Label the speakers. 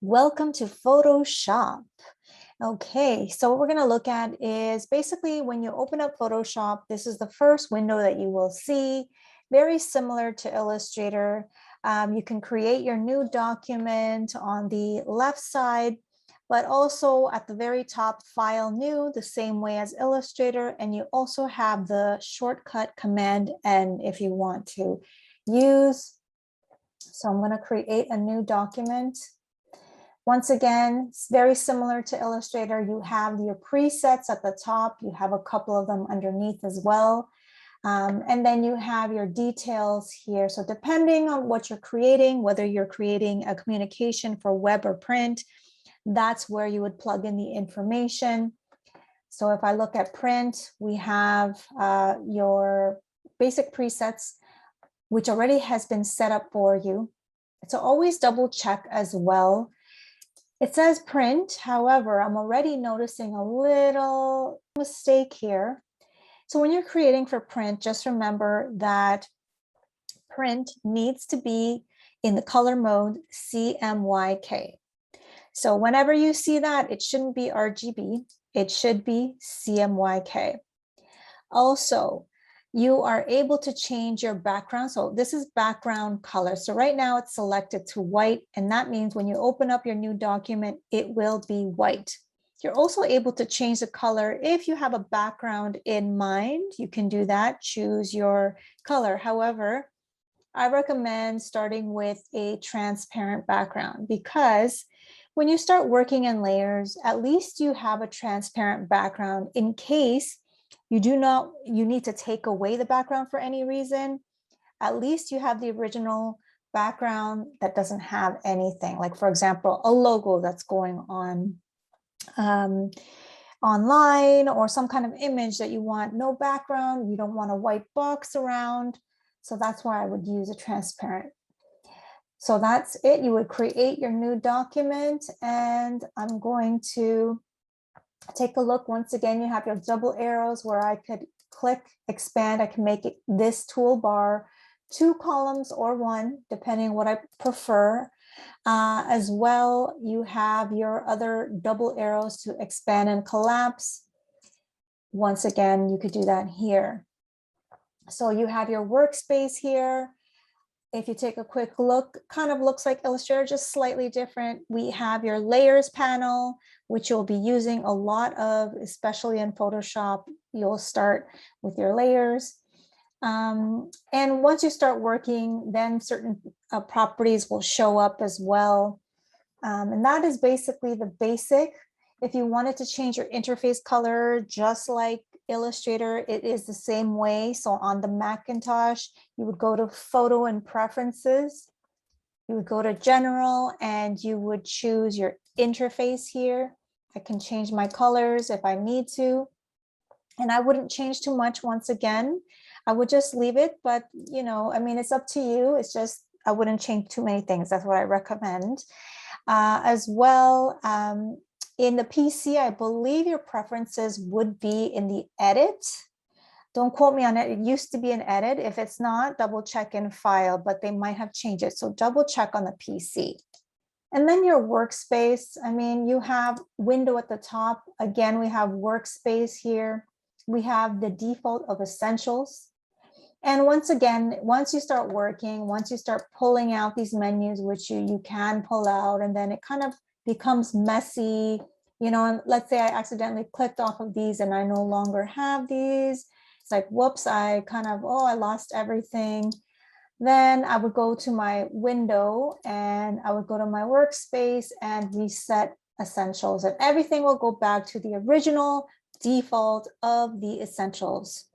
Speaker 1: Welcome to Photoshop. Okay, so what we're going to look at is basically when you open up Photoshop, this is the first window that you will see, very similar to Illustrator. You can create your new document on the left side, but also at the very top, File New, the same way as Illustrator. And you also have the shortcut Command N if you want to use. So I'm going to create a new document. Once again, it's very similar to Illustrator. You have your presets at the top. You have a couple of them underneath as well. And then you have your details here. So depending on what you're creating, whether you're creating a communication for web or print, that's where you would plug in the information. So if I look at print, we have your basic presets, which already has been set up for you. So always double check as well. It says print, however, I'm already noticing a little mistake here. So when you're creating for print, just remember that print needs to be in the color mode CMYK. So whenever you see that, it shouldn't be RGB, it should be CMYK. Also, you are able to change your background. So this is background color. So right now it's selected to white, and that means when you open up your new document, it will be white. You're also able to change the color. If you have a background in mind, you can do that, choose your color. However, I recommend starting with a transparent background because when you start working in layers, at least you have a transparent background in case you need to take away the background for any reason. At least you have the original background that doesn't have anything. Like for example, a logo that's going on online, or some kind of image that you want no background, you don't want a white box around. So that's why I would use a transparent. So that's it. You would create your new document, and I'm going to take a look. Once again, you have your double arrows where I could click, expand. I can make it this toolbar 2 columns or 1, depending what I prefer. As well, you have your other double arrows to expand and collapse. Once again, you could do that here. So you have your workspace here. If you take a quick look, kind of looks like Illustrator, just slightly different. We have your layers panel, which you'll be using a lot of, especially in Photoshop. You'll start with your layers. And once you start working, then certain properties will show up as well. And that is basically the basic. If you wanted to change your interface color, just like Illustrator, it is the same way. So on the Macintosh, you would go to Photo and Preferences. You would go to General, and you would choose your interface here. I can change my colors if I need to. And I wouldn't change too much once again. I would just leave it, but you know, I mean, it's up to you. It's just, I wouldn't change too many things. That's what I recommend. As well, in the PC, I believe your preferences would be in the edit. Don't quote me on it. It used to be an edit. If it's not, double check in file, but they might have changed it. So double check on the PC. And then your workspace. I mean, you have window at the top. Again, we have workspace here. We have the default of essentials. And once again, once you start working, once you start pulling out these menus, which you can pull out, and then it kind of becomes messy, you know, and let's say I accidentally clicked off of these and I no longer have these. It's like, whoops, I kind of, oh, I lost everything. Then I would go to my window and I would go to my workspace and reset essentials, and everything will go back to the original default of the essentials.